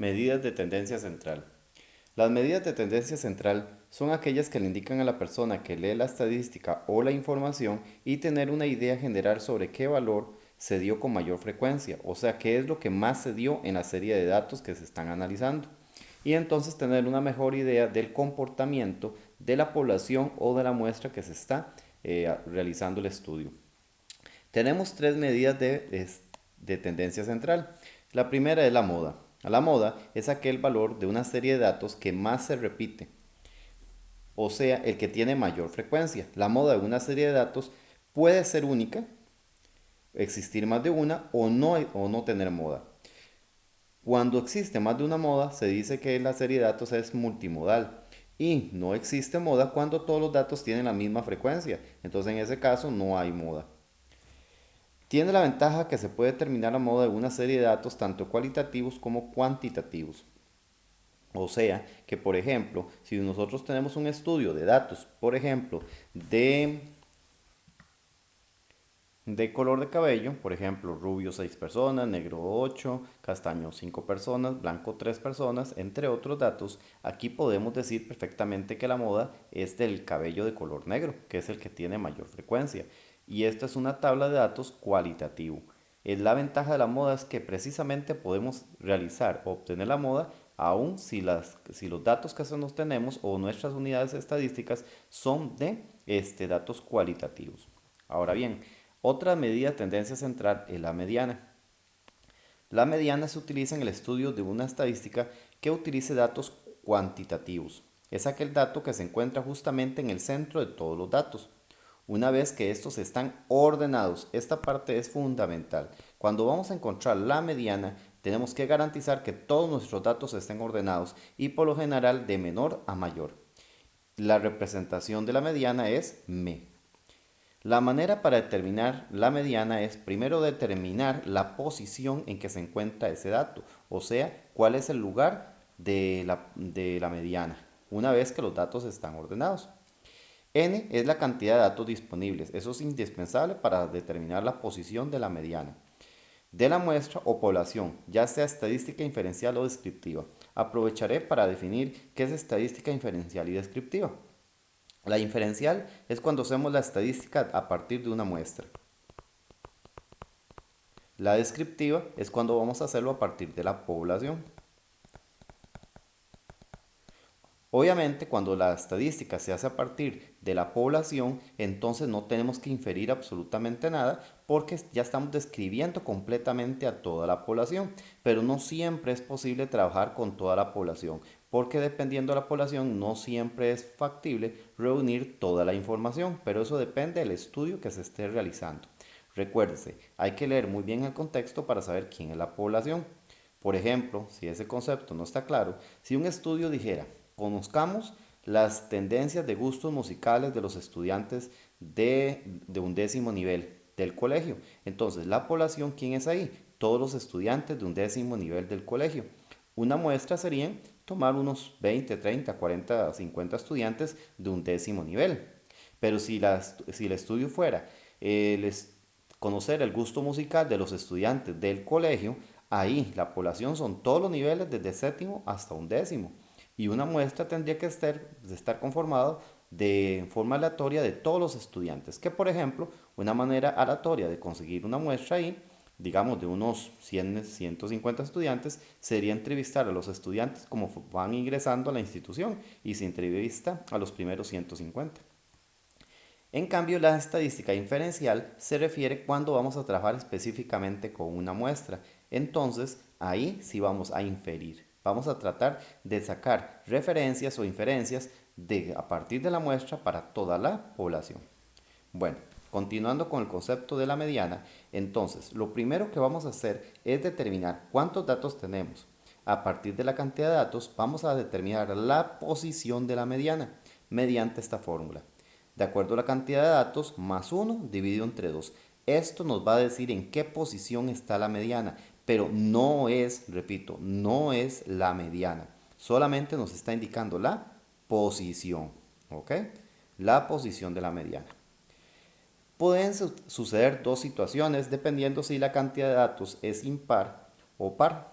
Medidas de tendencia central. Las medidas de tendencia central son aquellas que le indican a la persona que lee la estadística o la información y tener una idea general sobre qué valor se dio con mayor frecuencia, o sea, qué es lo que más se dio en la serie de datos que se están analizando. Y entonces tener una mejor idea del comportamiento de la población o de la muestra que se está realizando el estudio. Tenemos tres medidas de tendencia central. La primera es la moda. La moda es aquel valor de una serie de datos que más se repite, o sea, el que tiene mayor frecuencia. La moda de una serie de datos puede ser única, existir más de una o no tener moda. Cuando existe más de una moda, se dice que la serie de datos es multimodal. Y no existe moda cuando todos los datos tienen la misma frecuencia. Entonces en ese caso no hay moda. Tiene la ventaja que se puede determinar a modo de una serie de datos tanto cualitativos como cuantitativos. O sea, que por ejemplo, si nosotros tenemos un estudio de datos, por ejemplo, de color de cabello, por ejemplo, rubio 6 personas, negro 8, castaño 5 personas, blanco 3 personas, entre otros datos, aquí podemos decir perfectamente que la moda es del cabello de color negro, que es el que tiene mayor frecuencia. Y esta es una tabla de datos cualitativo. La ventaja de la moda es que precisamente podemos realizar o obtener la moda aun si los datos que nos tenemos o nuestras unidades estadísticas son de datos cualitativos. Ahora bien, otra medida de tendencia central es la mediana. La mediana se utiliza en el estudio de una estadística que utilice datos cuantitativos. Es aquel dato que se encuentra justamente en el centro de todos los datos. Una vez que estos están ordenados, esta parte es fundamental. Cuando vamos a encontrar la mediana, tenemos que garantizar que todos nuestros datos estén ordenados y por lo general de menor a mayor. La representación de la mediana es M. La manera para determinar la mediana es primero determinar la posición en que se encuentra ese dato, o sea, cuál es el lugar de la mediana, una vez que los datos están ordenados. N es la cantidad de datos disponibles, eso es indispensable para determinar la posición de la mediana. De la muestra o población, ya sea estadística inferencial o descriptiva. Aprovecharé para definir qué es estadística inferencial y descriptiva. La inferencial es cuando hacemos la estadística a partir de una muestra. La descriptiva es cuando vamos a hacerlo a partir de la población. Obviamente, cuando la estadística se hace a partir de la población, entonces no tenemos que inferir absolutamente nada porque ya estamos describiendo completamente a toda la población. Pero no siempre es posible trabajar con toda la población porque dependiendo de la población no siempre es factible reunir toda la información, pero eso depende del estudio que se esté realizando. Recuérdese, hay que leer muy bien el contexto para saber quién es la población. Por ejemplo, si ese concepto no está claro, si un estudio dijera, conozcamos las tendencias de gustos musicales de los estudiantes de undécimo nivel del colegio. Entonces, la población, ¿quién es ahí? Todos los estudiantes de undécimo nivel del colegio. Una muestra sería tomar unos 20, 30, 40, 50 estudiantes de undécimo nivel. Pero si el estudio fuera el conocer el gusto musical de los estudiantes del colegio, ahí la población son todos los niveles desde séptimo hasta undécimo. Y una muestra tendría que estar conformado de forma aleatoria de todos los estudiantes. Que por ejemplo, una manera aleatoria de conseguir una muestra ahí, digamos de unos 100, 150 estudiantes, sería entrevistar a los estudiantes como van ingresando a la institución y se entrevista a los primeros 150. En cambio, la estadística inferencial se refiere cuando vamos a trabajar específicamente con una muestra. Entonces, ahí sí vamos a inferir. Vamos a tratar de sacar referencias o inferencias a partir de la muestra para toda la población. Bueno, continuando con el concepto de la mediana, entonces lo primero que vamos a hacer es determinar cuántos datos tenemos. A partir de la cantidad de datos vamos a determinar la posición de la mediana mediante esta fórmula. De acuerdo a la cantidad de datos, más 1 dividido entre 2. Esto nos va a decir en qué posición está la mediana, pero no es, repito, no es la mediana. Solamente nos está indicando la posición, ¿ok? La posición de la mediana. Pueden suceder dos situaciones dependiendo si la cantidad de datos es impar o par.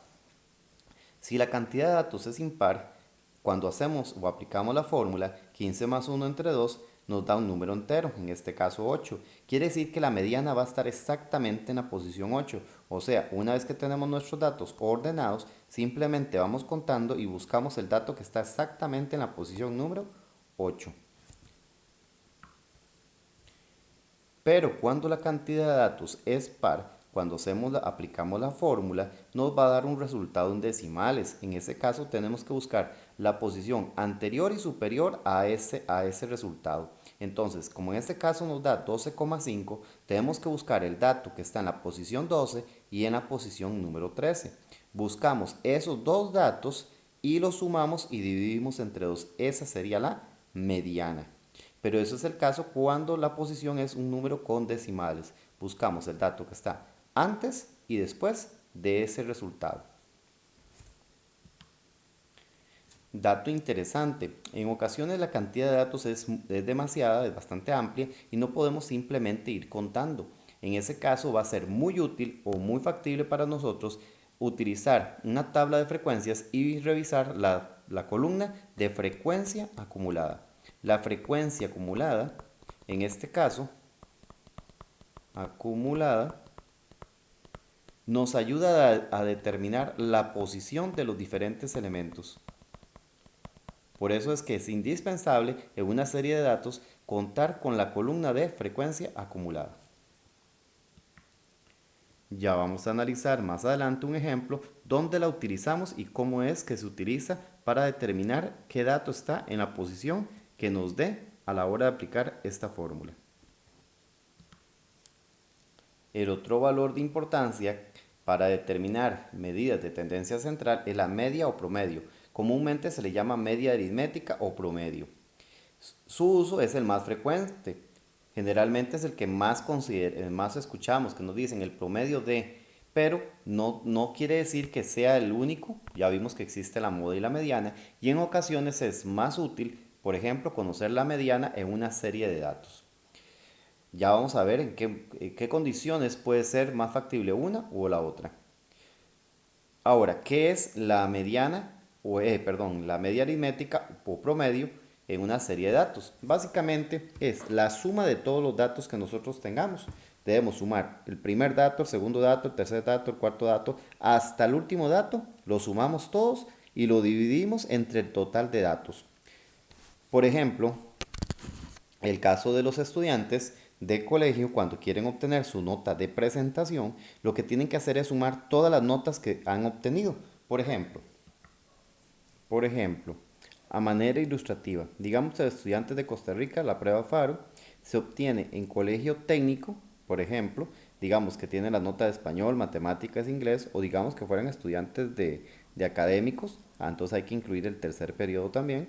Si la cantidad de datos es impar, cuando hacemos o aplicamos la fórmula 15 más 1 entre 2 nos da un número entero, en este caso 8. Quiere decir que la mediana va a estar exactamente en la posición 8. O sea, una vez que tenemos nuestros datos ordenados, simplemente vamos contando y buscamos el dato que está exactamente en la posición número 8. Pero cuando la cantidad de datos es par, cuando aplicamos la fórmula, nos va a dar un resultado en decimales. En ese caso tenemos que buscar la posición anterior y superior a ese resultado. Entonces, como en este caso nos da 12,5, tenemos que buscar el dato que está en la posición 12 y en la posición número 13. Buscamos esos dos datos y los sumamos y dividimos entre 2. Esa sería la mediana. Pero eso es el caso cuando la posición es un número con decimales. Buscamos el dato que está antes y después de ese resultado. Dato interesante, en ocasiones la cantidad de datos es demasiada, es bastante amplia y no podemos simplemente ir contando. En ese caso va a ser muy útil o muy factible para nosotros utilizar una tabla de frecuencias y revisar la columna de frecuencia acumulada. La frecuencia acumulada, en este caso, acumulada, nos ayuda a determinar la posición de los diferentes elementos. Por eso es que es indispensable en una serie de datos contar con la columna de frecuencia acumulada. Ya vamos a analizar más adelante un ejemplo donde la utilizamos y cómo es que se utiliza para determinar qué dato está en la posición que nos dé a la hora de aplicar esta fórmula. El otro valor de importancia para determinar medidas de tendencia central es la media o promedio. Comúnmente se le llama media aritmética o promedio. Su uso es el más frecuente. Generalmente es el que más escuchamos, que nos dicen el promedio de, pero no quiere decir que sea el único. Ya vimos que existe la moda y la mediana, y en ocasiones es más útil, por ejemplo, conocer la mediana en una serie de datos. Ya vamos a ver en qué condiciones puede ser más factible una o la otra. Ahora, ¿qué es la mediana la media aritmética o promedio en una serie de datos? Básicamente es la suma de todos los datos que nosotros tengamos. Debemos sumar el primer dato, el segundo dato, el tercer dato, el cuarto dato, hasta el último dato, lo sumamos todos y lo dividimos entre el total de datos. Por ejemplo, el caso de los estudiantes de colegio, cuando quieren obtener su nota de presentación, lo que tienen que hacer es sumar todas las notas que han obtenido. Por ejemplo, por ejemplo, a manera ilustrativa, digamos, el estudiantes de Costa Rica, la prueba FARO, se obtiene en colegio técnico, por ejemplo, digamos que tiene la nota de español, matemáticas, inglés, o digamos que fueran estudiantes de académicos, entonces hay que incluir el tercer periodo también.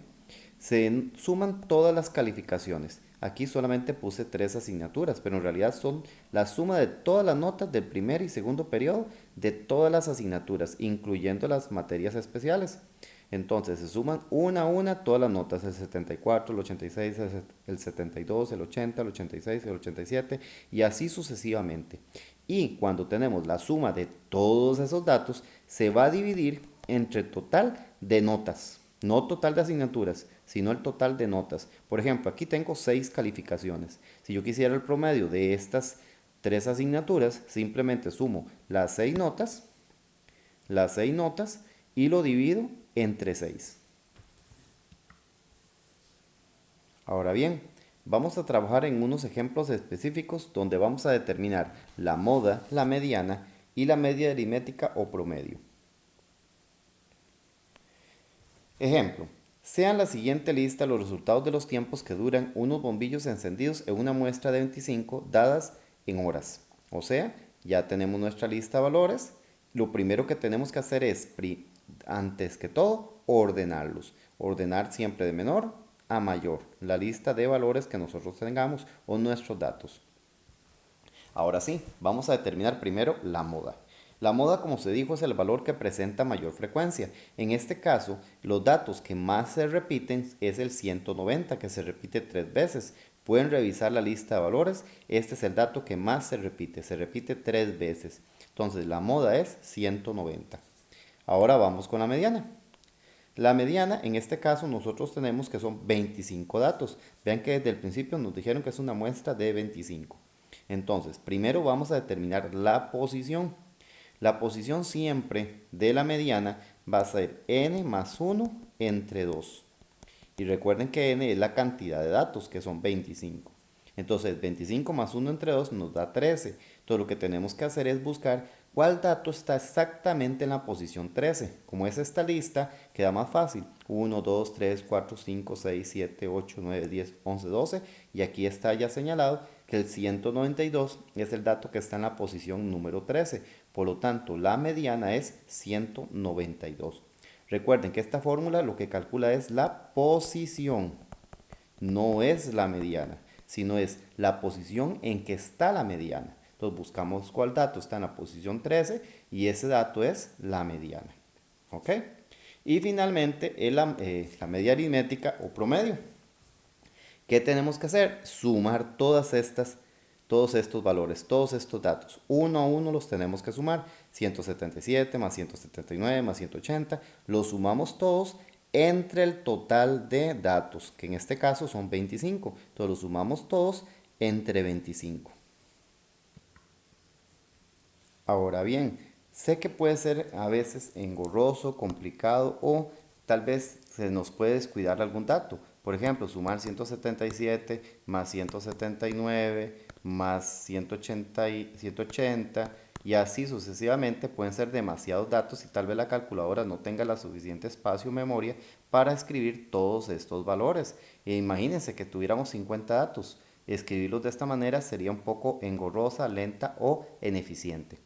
Se suman todas las calificaciones. Aquí solamente puse 3 asignaturas, pero en realidad son la suma de todas las notas del primer y segundo periodo de todas las asignaturas, incluyendo las materias especiales. Entonces se suman una a una todas las notas, el 74, el 86, el 72, el 80, el 86, el 87 y así sucesivamente. Y cuando tenemos la suma de todos esos datos, se va a dividir entre el total de notas. No total de asignaturas, sino el total de notas. Por ejemplo, aquí tengo 6 calificaciones. Si yo quisiera el promedio de estas 3 asignaturas, simplemente sumo las 6 notas y lo divido entre 6. Ahora bien, vamos a trabajar en unos ejemplos específicos donde vamos a determinar la moda, la mediana y la media aritmética o promedio. Ejemplo, sean la siguiente lista los resultados de los tiempos que duran unos bombillos encendidos en una muestra de 25 dadas en horas. O sea, ya tenemos nuestra lista de valores. Lo primero que tenemos que hacer es, antes que todo, ordenarlos. Ordenar siempre de menor a mayor la lista de valores que nosotros tengamos o nuestros datos. Ahora sí, vamos a determinar primero la moda. La moda, como se dijo, es el valor que presenta mayor frecuencia. En este caso, los datos que más se repiten es el 190, que se repite 3 veces. Pueden revisar la lista de valores. Este es el dato que más se repite 3 veces. Entonces, la moda es 190. Ahora vamos con la mediana. La mediana, en este caso, nosotros tenemos que son 25 datos. Vean que desde el principio nos dijeron que es una muestra de 25. Entonces, primero vamos a determinar la posición. La posición siempre de la mediana va a ser n más 1 entre 2. Y recuerden que n es la cantidad de datos, que son 25. Entonces, 25 más 1 entre 2 nos da 13. Entonces, lo que tenemos que hacer es buscar cuál dato está exactamente en la posición 13. Como es esta lista, queda más fácil. 1, 2, 3, 4, 5, 6, 7, 8, 9, 10, 11, 12. Y aquí está ya señalado que el 192 es el dato que está en la posición número 13. Por lo tanto, la mediana es 192. Recuerden que esta fórmula lo que calcula es la posición, no es la mediana, sino es la posición en que está la mediana. Entonces buscamos cuál dato está en la posición 13 y ese dato es la mediana. ¿Ok? Y finalmente la media aritmética o promedio. ¿Qué tenemos que hacer? Sumar todos estos valores, todos estos datos. Uno a uno los tenemos que sumar. 177 más 179 más 180. Los sumamos todos entre el total de datos, que en este caso son 25. Entonces los sumamos todos entre 25. Ahora bien, sé que puede ser a veces engorroso, complicado o tal vez se nos puede descuidar algún dato. Por ejemplo, sumar 177 más 179 más 180 y así sucesivamente pueden ser demasiados datos y tal vez la calculadora no tenga la suficiente espacio o memoria para escribir todos estos valores. E imagínense que tuviéramos 50 datos. Escribirlos de esta manera sería un poco engorrosa, lenta o ineficiente.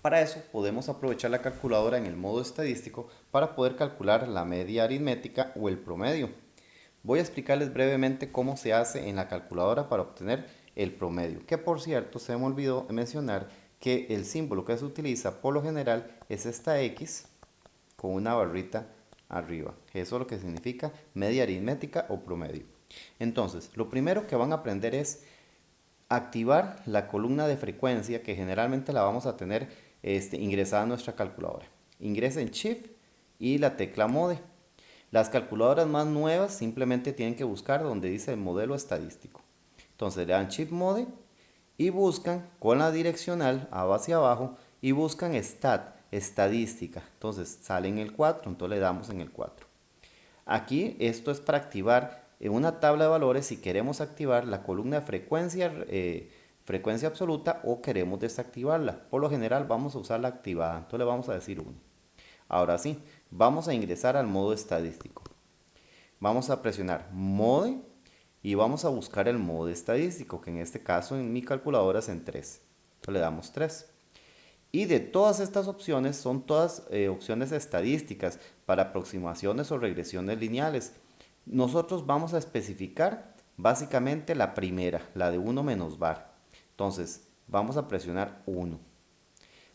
Para eso podemos aprovechar la calculadora en el modo estadístico para poder calcular la media aritmética o el promedio. Voy a explicarles brevemente cómo se hace en la calculadora para obtener el promedio, que por cierto se me olvidó mencionar que el símbolo que se utiliza por lo general es esta X con una barrita arriba. Eso es lo que significa media aritmética o promedio. Entonces, lo primero que van a aprender es activar la columna de frecuencia que generalmente la vamos a tener ingresada a nuestra calculadora. Ingresen Shift y la tecla Mode. Las calculadoras más nuevas simplemente tienen que buscar donde dice el modelo estadístico. Entonces le dan Shift Mode y buscan con la direccional hacia abajo y buscan Stat, estadística. Entonces sale en el 4, entonces le damos en el 4. Aquí esto es para activar en una tabla de valores si queremos activar la columna de frecuencia absoluta o queremos desactivarla. Por lo general vamos a usar la activada, entonces le vamos a decir 1. Ahora sí, vamos a ingresar al modo estadístico. Vamos a presionar Mode y vamos a buscar el modo estadístico, que en este caso en mi calculadora es en 3. Entonces le damos 3. Y de todas estas opciones son todas opciones estadísticas para aproximaciones o regresiones lineales. Nosotros vamos a especificar básicamente la primera, la de 1 menos var. Entonces vamos a presionar 1.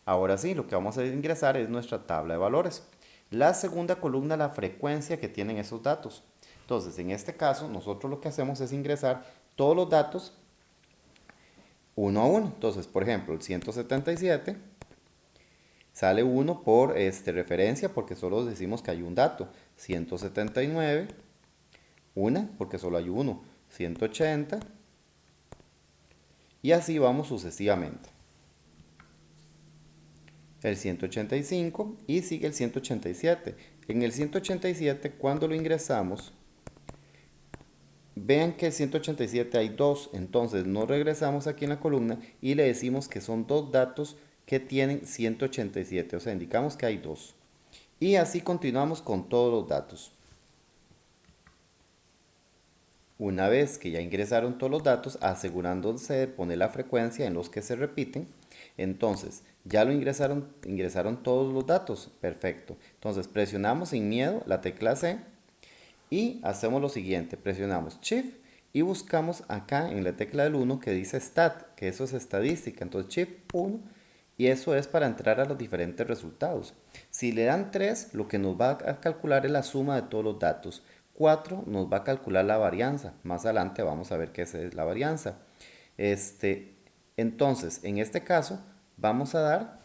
Ahora sí, lo que vamos a ingresar es nuestra tabla de valores. La segunda columna, la frecuencia que tienen esos datos. Entonces, en este caso, nosotros lo que hacemos es ingresar todos los datos uno a uno. Entonces, por ejemplo, el 177 sale 1 por referencia porque solo decimos que hay un dato. 179, 1 porque solo hay uno. 180 y así vamos sucesivamente. El 185 y sigue el 187. En el 187 cuando lo ingresamos, vean que el 187 hay dos, entonces nos regresamos aquí en la columna y le decimos que son dos datos que tienen 187, o sea, indicamos que hay dos. Y así continuamos con todos los datos. Una vez que ya ingresaron todos los datos, asegurándose de poner la frecuencia en los que se repiten, entonces ya lo ingresaron todos los datos, perfecto. Entonces presionamos sin miedo la tecla C y hacemos lo siguiente, presionamos Shift y buscamos acá en la tecla del 1 que dice Stat, que eso es estadística, entonces Shift 1 y eso es para entrar a los diferentes resultados. Si le dan 3, lo que nos va a calcular es la suma de todos los datos. 4 nos va a calcular la varianza. Más adelante vamos a ver qué es la varianza. Entonces, en este caso, vamos a dar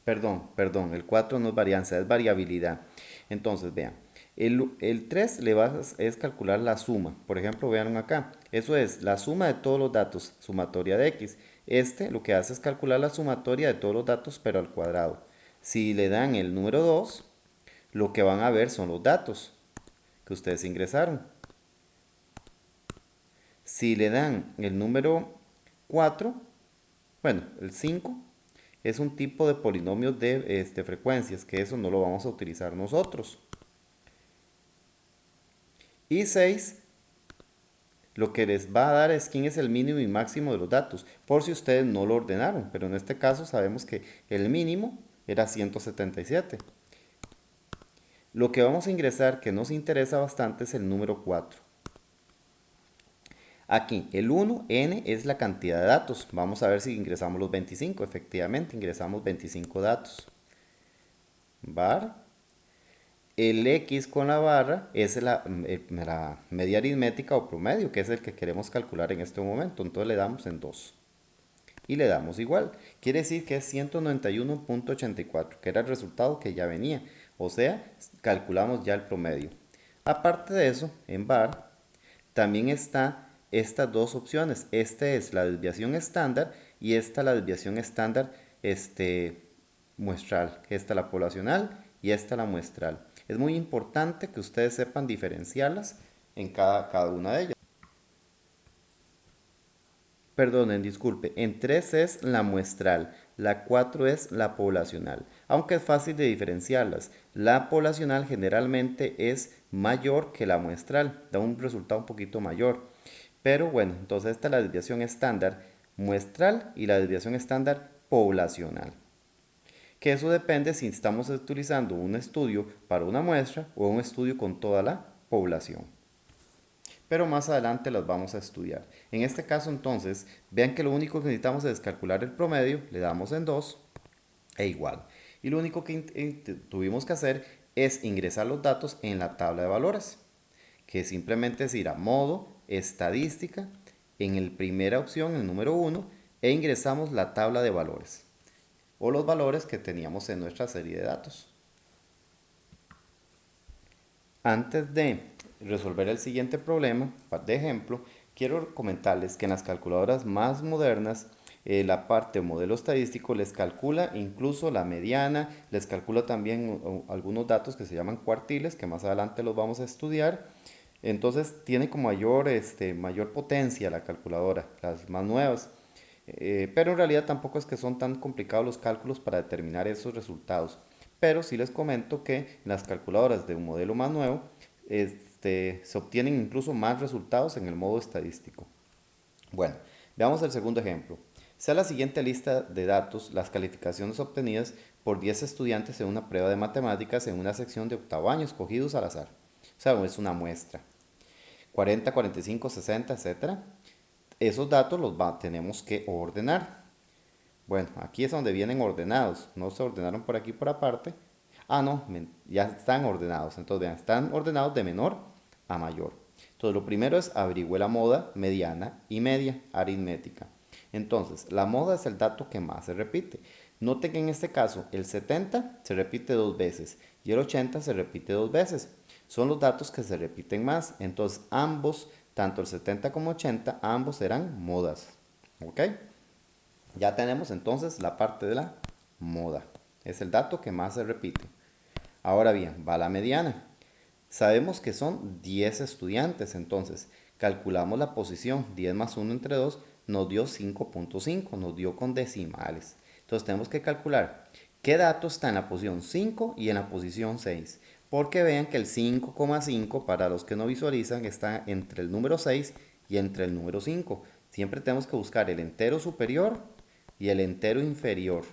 Perdón, el 4 no es varianza, es variabilidad. Entonces, vean, el 3 es calcular la suma. Por ejemplo, vean acá, eso es la suma de todos los datos, sumatoria de x. Este lo que hace es calcular la sumatoria de todos los datos, pero al cuadrado. Si le dan el número 2, lo que van a ver son los datos que ustedes ingresaron. Si le dan el número 4, bueno, el 5 es un tipo de polinomios de frecuencias, que eso no lo vamos a utilizar nosotros. Y 6 lo que les va a dar es quién es el mínimo y máximo de los datos, por si ustedes no lo ordenaron, pero en este caso sabemos que el mínimo era 177. Lo que vamos a ingresar que nos interesa bastante es el número 4. Aquí, el 1, n, es la cantidad de datos. Vamos a ver si ingresamos los 25. Efectivamente, ingresamos 25 datos. Var. El x con la barra es la media aritmética o promedio, que es el que queremos calcular en este momento. Entonces le damos en 2. Y le damos igual. Quiere decir que es 191.84, que era el resultado que ya venía. O sea, calculamos ya el promedio. Aparte de eso, en var también está estas dos opciones. Esta es la desviación estándar y esta la desviación estándar muestral. Esta la poblacional y esta la muestral. Es muy importante que ustedes sepan diferenciarlas en cada una de ellas. Perdonen, disculpe, en 3 es la muestral, la 4 es la poblacional, aunque es fácil de diferenciarlas. La poblacional generalmente es mayor que la muestral, da un resultado un poquito mayor. Pero bueno, entonces esta es la desviación estándar muestral y la desviación estándar poblacional. Que eso depende si estamos utilizando un estudio para una muestra o un estudio con toda la población. Pero más adelante las vamos a estudiar. En este caso entonces, vean que lo único que necesitamos es calcular el promedio, le damos en 2 e igual. Y lo único que tuvimos que hacer es ingresar los datos en la tabla de valores, que simplemente es ir a modo, estadística, en la primera opción, el número 1, e ingresamos la tabla de valores, o los valores que teníamos en nuestra serie de datos. Antes de resolver el siguiente problema, de ejemplo, quiero comentarles que en las calculadoras más modernas, la parte modelo estadístico les calcula incluso la mediana, les calcula también algunos datos que se llaman cuartiles, que más adelante los vamos a estudiar. Entonces tiene como mayor potencia la calculadora, las más nuevas. Pero en realidad tampoco es que son tan complicados los cálculos para determinar esos resultados. Pero sí les comento que en las calculadoras de un modelo más nuevo se obtienen incluso más resultados en el modo estadístico. Bueno, veamos el segundo ejemplo. Sea la siguiente lista de datos las calificaciones obtenidas por 10 estudiantes en una prueba de matemáticas en una sección de octavo año escogidos al azar. O sea, es una muestra. 40, 45, 60, etcétera. Esos datos tenemos que ordenar. Bueno, aquí es donde vienen ordenados. No se ordenaron por aquí por aparte. Ah, no, ya están ordenados. Entonces, vean, están ordenados de menor a mayor. Entonces, lo primero es averigüe la moda, mediana y media aritmética. Entonces, la moda es el dato que más se repite. Noten que en este caso el 70 se repite dos veces y el 80 se repite dos veces. Son los datos que se repiten más. Entonces, ambos, tanto el 70 como 80, ambos serán modas. ¿Ok? Ya tenemos entonces la parte de la moda. Es el dato que más se repite. Ahora bien, va la mediana. Sabemos que son 10 estudiantes, entonces calculamos la posición. 10 más 1 entre 2 nos dio 5.5, nos dio con decimales. Entonces tenemos que calcular qué dato está en la posición 5 y en la posición 6. Porque vean que el 5,5 para los que no visualizan está entre el número 6 y entre el número 5. Siempre tenemos que buscar el entero superior y el entero inferior.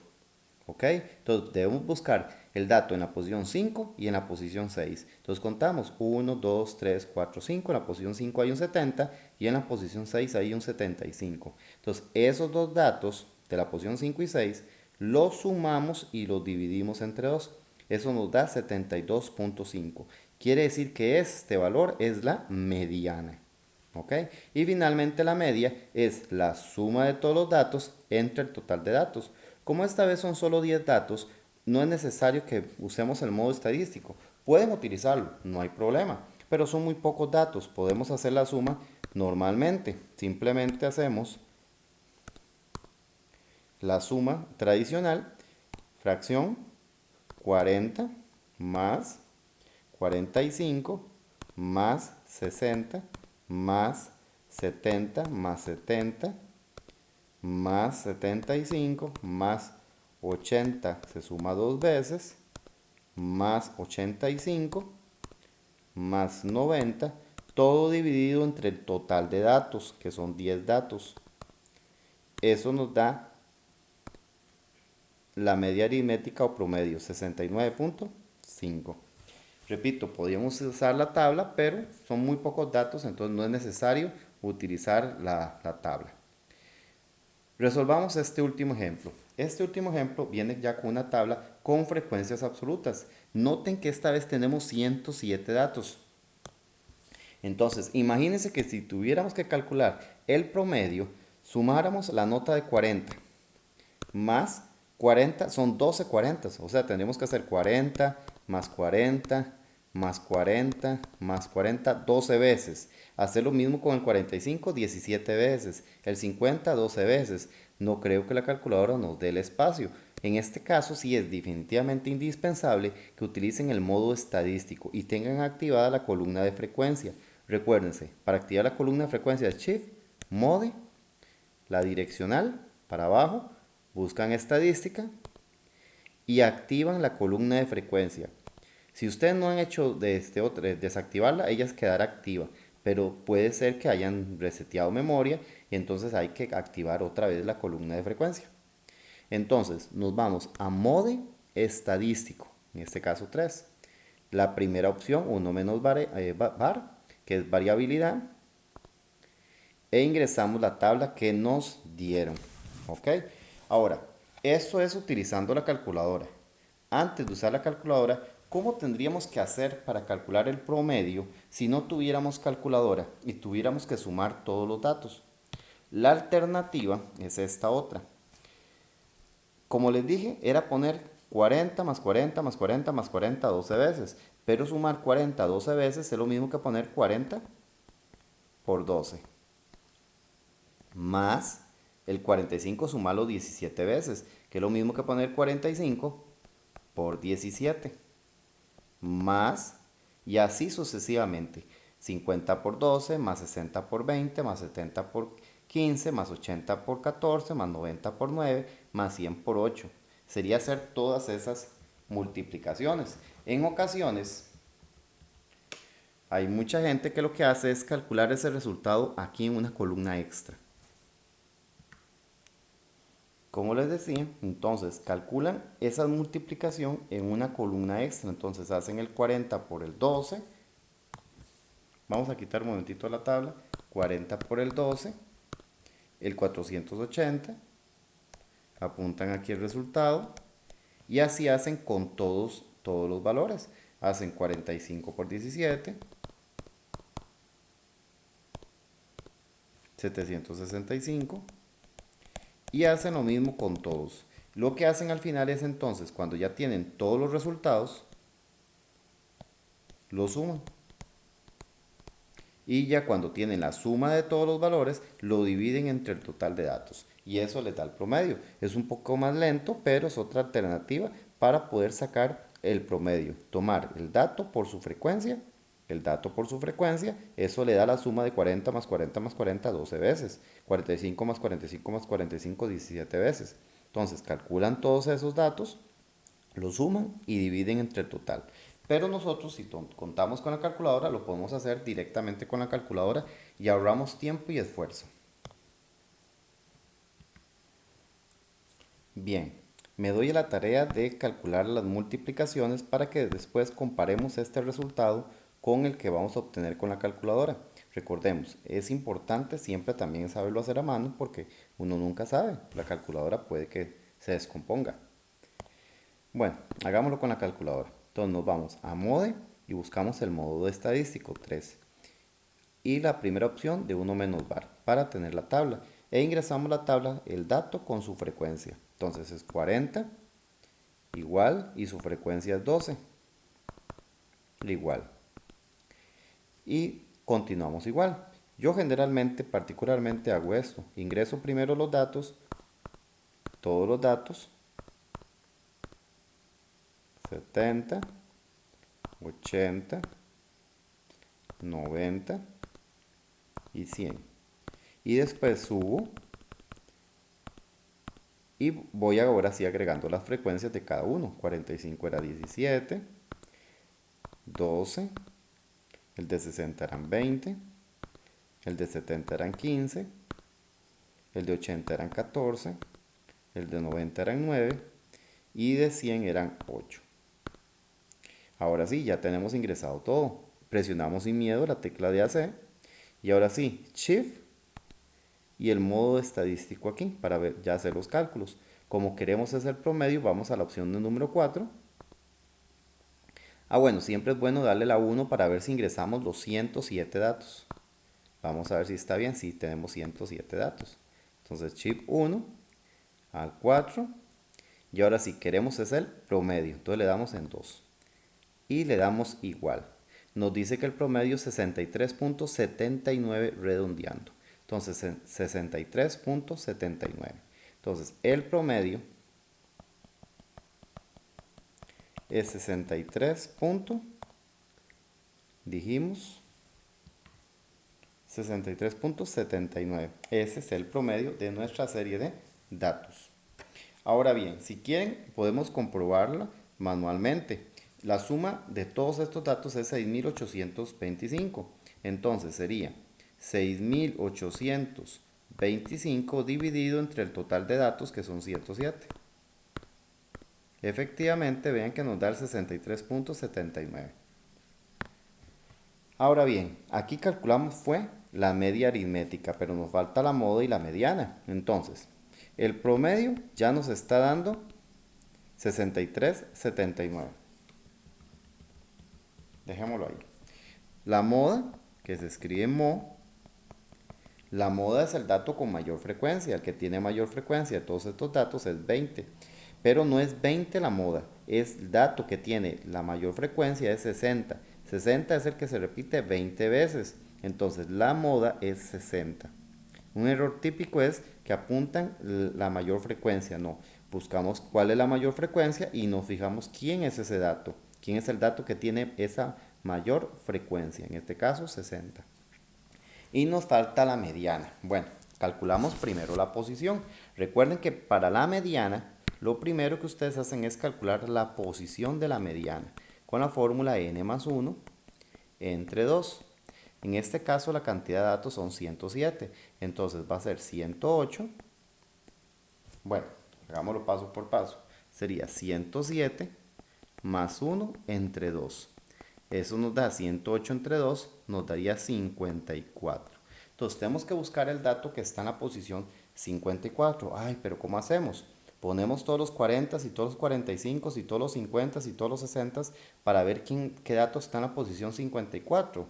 ¿Ok? Entonces debemos buscar el dato en la posición 5 y en la posición 6. Entonces contamos 1, 2, 3, 4, 5. En la posición 5 hay un 70 y en la posición 6 hay un 75. Entonces esos dos datos de la posición 5 y 6 los sumamos y los dividimos entre 2. Eso nos da 72.5. Quiere decir que este valor es la mediana. ¿Ok? Y finalmente la media es la suma de todos los datos entre el total de datos. Como esta vez son solo 10 datos, no es necesario que usemos el modo estadístico. Pueden utilizarlo, no hay problema, pero son muy pocos datos. Podemos hacer la suma normalmente. Simplemente hacemos la suma tradicional, fracción 40 más 45 más 60 más 70 más 70 más 75 más 80 se suma dos veces, más 85 más 90, todo dividido entre el total de datos, que son 10 datos. Eso nos da la media aritmética o promedio, 69.5. Repito, podríamos usar la tabla, pero son muy pocos datos, entonces no es necesario utilizar la tabla. Resolvamos este último ejemplo. Este último ejemplo viene ya con una tabla con frecuencias absolutas. Noten que esta vez tenemos 107 datos. Entonces, imagínense que si tuviéramos que calcular el promedio, sumáramos la nota de 40 más 40, son 12 40, o sea, tendríamos que hacer 40 más 40 más 40 más 40 12 veces. Hacer lo mismo con el 45, 17 veces. El 50, 12 veces. No creo que la calculadora nos dé el espacio. En este caso sí es definitivamente indispensable que utilicen el modo estadístico y tengan activada la columna de frecuencia. Recuérdense, para activar la columna de frecuencia es Shift, Mode, la direccional para abajo, buscan estadística y activan la columna de frecuencia. Si ustedes no han hecho desactivarla, ella quedará activa, pero puede ser que hayan reseteado memoria y entonces hay que activar otra vez la columna de frecuencia. Entonces nos vamos a mode estadístico, en este caso 3. La primera opción, 1 menos var, que es variabilidad, e ingresamos la tabla que nos dieron. ¿Ok? Ahora, eso es utilizando la calculadora. Antes de usar la calculadora, ¿cómo tendríamos que hacer para calcular el promedio si no tuviéramos calculadora y tuviéramos que sumar todos los datos? La alternativa es esta otra. Como les dije, era poner 40 más 40 más 40 más 40 12 veces. Pero sumar 40 12 veces es lo mismo que poner 40 por 12. Más el 45 sumarlo 17 veces, que es lo mismo que poner 45 por 17. Más, y así sucesivamente. 50 por 12, más 60 por 20, más 70 por 15, más 80 por 14, más 90 por 9, más 100 por 8. Sería hacer todas esas multiplicaciones. En ocasiones, hay mucha gente que lo que hace es calcular ese resultado aquí en una columna extra. Como les decía, entonces calculan esa multiplicación en una columna extra. Entonces hacen el 40 por el 12. Vamos a quitar un momentito la tabla. 40 por el 12. El 480. Apuntan aquí el resultado. Y así hacen con todos los valores. Hacen 45 por 17. 765. Y hacen lo mismo con todos. Lo que hacen al final es entonces, cuando ya tienen todos los resultados, los suman. Y ya cuando tienen la suma de todos los valores, lo dividen entre el total de datos. Y eso les da el promedio. Es un poco más lento, pero es otra alternativa para poder sacar el promedio. Tomar el dato por su frecuencia, eso le da la suma de 40 más 40 más 40 12 veces. 45 más 45 más 45 17 veces. Entonces calculan todos esos datos, lo suman y dividen entre el total. Pero nosotros, si contamos con la calculadora, lo podemos hacer directamente con la calculadora y ahorramos tiempo y esfuerzo. Bien, me doy a la tarea de calcular las multiplicaciones para que después comparemos este resultado con el que vamos a obtener con la calculadora. Recordemos, es importante siempre también saberlo hacer a mano porque uno nunca sabe, la calculadora puede que se descomponga. Bueno, hagámoslo con la calculadora. Entonces nos vamos a Mode y buscamos el módulo estadístico 3. Y la primera opción de 1 menos var para tener la tabla. E ingresamos la tabla, el dato con su frecuencia. Entonces es 40 igual, y su frecuencia es 12, igual. Y continuamos igual. Yo generalmente, particularmente hago esto. Ingreso primero los datos, todos los datos, 70, 80, 90 y 100. Y después subo y voy ahora sí agregando las frecuencias de cada uno. 45 era 17, 12, el de 60 eran 20, el de 70 eran 15, el de 80 eran 14, el de 90 eran 9 y de 100 eran 8. Ahora sí, ya tenemos ingresado todo. Presionamos sin miedo la tecla de AC y ahora sí, Shift y el modo estadístico aquí para ver, ya hacer los cálculos. Como queremos hacer promedio, vamos a la opción de número 4. Bueno, siempre es bueno darle la 1 para ver si ingresamos los 107 datos. Vamos a ver si está bien, si tenemos 107 datos. Entonces, Shift 1 al 4. Y ahora si queremos es el promedio, entonces le damos en 2. Y le damos igual. Nos dice que el promedio es 63.79 redondeando. Entonces, 63.79. Entonces, el promedio es 63. Dijimos 63.79. Ese es el promedio de nuestra serie de datos. Ahora bien, si quieren, podemos comprobarla manualmente. La suma de todos estos datos es 6.825. Entonces sería 6.825 dividido entre el total de datos, que son 107. Efectivamente, vean que nos da el 63.79. Ahora bien, aquí calculamos fue la media aritmética, pero nos falta la moda y la mediana. Entonces, el promedio ya nos está dando 63.79. Dejémoslo ahí. La moda, que se escribe mo, la moda es el dato con mayor frecuencia. El que tiene mayor frecuencia de todos estos datos es 20. Pero no es 20 la moda, es el dato que tiene la mayor frecuencia es 60. 60 es el que se repite 20 veces. Entonces la moda es 60. Un error típico es que apuntan la mayor frecuencia. No, buscamos cuál es la mayor frecuencia y nos fijamos quién es ese dato. Quién es el dato que tiene esa mayor frecuencia. En este caso 60. Y nos falta la mediana. Bueno, calculamos primero la posición. Recuerden que para la mediana, lo primero que ustedes hacen es calcular la posición de la mediana con la fórmula n más 1 entre 2. En este caso la cantidad de datos son 107. Entonces va a ser 108. Bueno, hagámoslo paso por paso. Sería 107 más 1 entre 2. Eso nos da 108 entre 2, nos daría 54. Entonces tenemos que buscar el dato que está en la posición 54. Ay, pero ¿cómo hacemos? Ponemos todos los 40 y todos los 45 y todos los 50 y todos los 60 para ver qué dato está en la posición 54.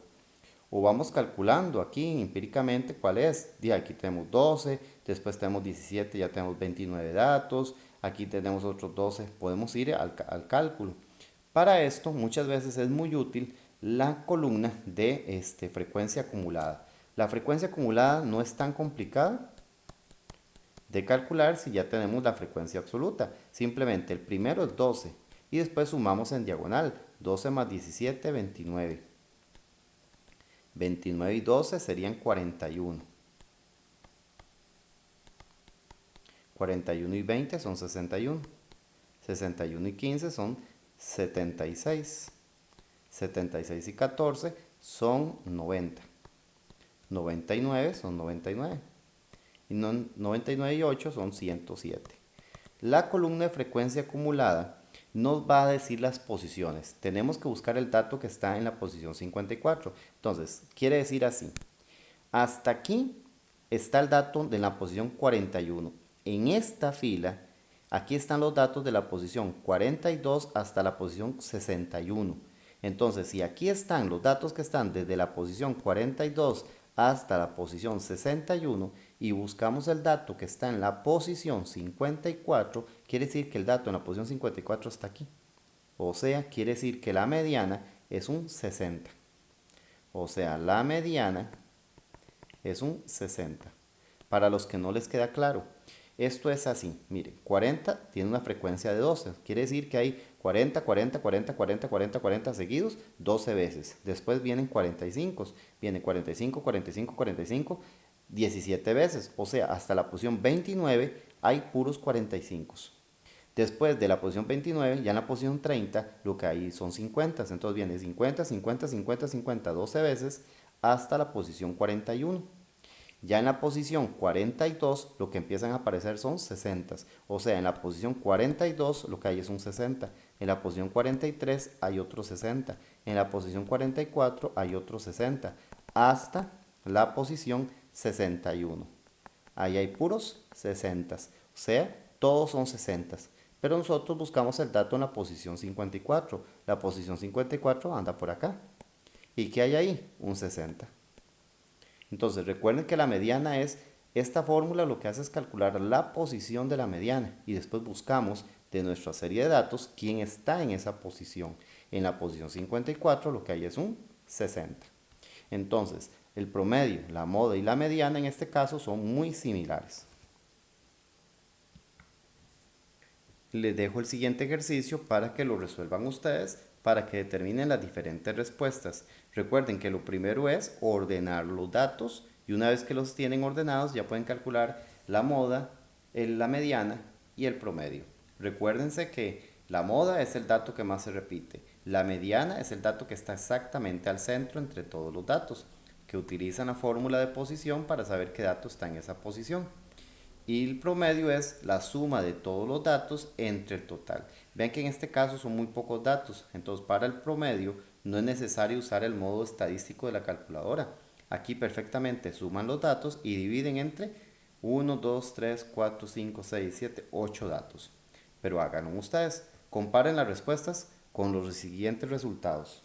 O vamos calculando aquí empíricamente cuál es. Aquí tenemos 12, después tenemos 17, ya tenemos 29 datos. Aquí tenemos otros 12. Podemos ir al cálculo. Para esto muchas veces es muy útil la columna de frecuencia acumulada. La frecuencia acumulada no es tan complicada de calcular si ya tenemos la frecuencia absoluta. Simplemente el primero es 12 y después sumamos en diagonal. 12 más 17, 29. 29 y 12 serían 41. 41 y 20 son 61. 61 y 15 son 76. 76 y 14 son 90. 99 son 99. Y 99 y 8 son 107. La columna de frecuencia acumulada nos va a decir las posiciones. Tenemos que buscar el dato que está en la posición 54. Entonces, quiere decir así. Hasta aquí está el dato de la posición 41. En esta fila, aquí están los datos de la posición 42 hasta la posición 61. Entonces, si aquí están los datos que están desde la posición 42 hasta la posición 61 y buscamos el dato que está en la posición 54, quiere decir que el dato en la posición 54 está aquí. O sea, quiere decir que la mediana es un 60. O sea, la mediana es un 60. Para los que no les queda claro, esto es así. Miren, 40 tiene una frecuencia de 12. Quiere decir que hay 40, 40, 40, 40, 40, 40 seguidos 12 veces. Después vienen 45. Viene 45, 45, 45, 17 veces. O sea, hasta la posición 29 hay puros 45. Después de la posición 29, ya en la posición 30, lo que hay son 50. Entonces viene 50, 50, 50, 50, 12 veces hasta la posición 41. Ya en la posición 42 lo que empiezan a aparecer son 60. O sea, en la posición 42 lo que hay es un 60. En la posición 43 hay otro 60. En la posición 44 hay otro 60. Hasta la posición 61. Ahí hay puros 60. O sea, todos son 60. Pero nosotros buscamos el dato en la posición 54. La posición 54 anda por acá. ¿Y qué hay ahí? Un 60. Entonces recuerden que la mediana es, esta fórmula lo que hace es calcular la posición de la mediana y después buscamos de nuestra serie de datos quién está en esa posición. En la posición 54 lo que hay es un 60. Entonces el promedio, la moda y la mediana en este caso son muy similares. Les dejo el siguiente ejercicio para que lo resuelvan ustedes, para que determinen las diferentes respuestas. Recuerden que lo primero es ordenar los datos y una vez que los tienen ordenados ya pueden calcular la moda, la mediana y el promedio. Recuérdense que la moda es el dato que más se repite, la mediana es el dato que está exactamente al centro entre todos los datos, que utilizan la fórmula de posición para saber qué dato está en esa posición. Y el promedio es la suma de todos los datos entre el total. Vean que en este caso son muy pocos datos, entonces para el promedio no es necesario usar el modo estadístico de la calculadora. Aquí perfectamente suman los datos y dividen entre 1, 2, 3, 4, 5, 6, 7, 8 datos. Pero háganlo ustedes. Comparen las respuestas con los siguientes resultados.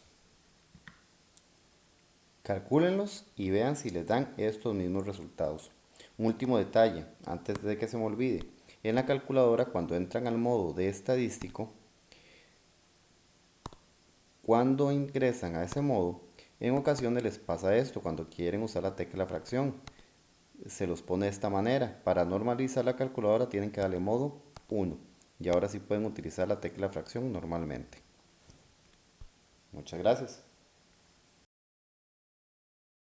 Calcúlenlos y vean si les dan estos mismos resultados. Un último detalle, antes de que se me olvide. En la calculadora, cuando entran al modo de estadístico, cuando ingresan a ese modo, en ocasiones les pasa esto, cuando quieren usar la tecla fracción. Se los pone de esta manera. Para normalizar la calculadora tienen que darle modo 1. Y ahora sí pueden utilizar la tecla fracción normalmente. Muchas gracias.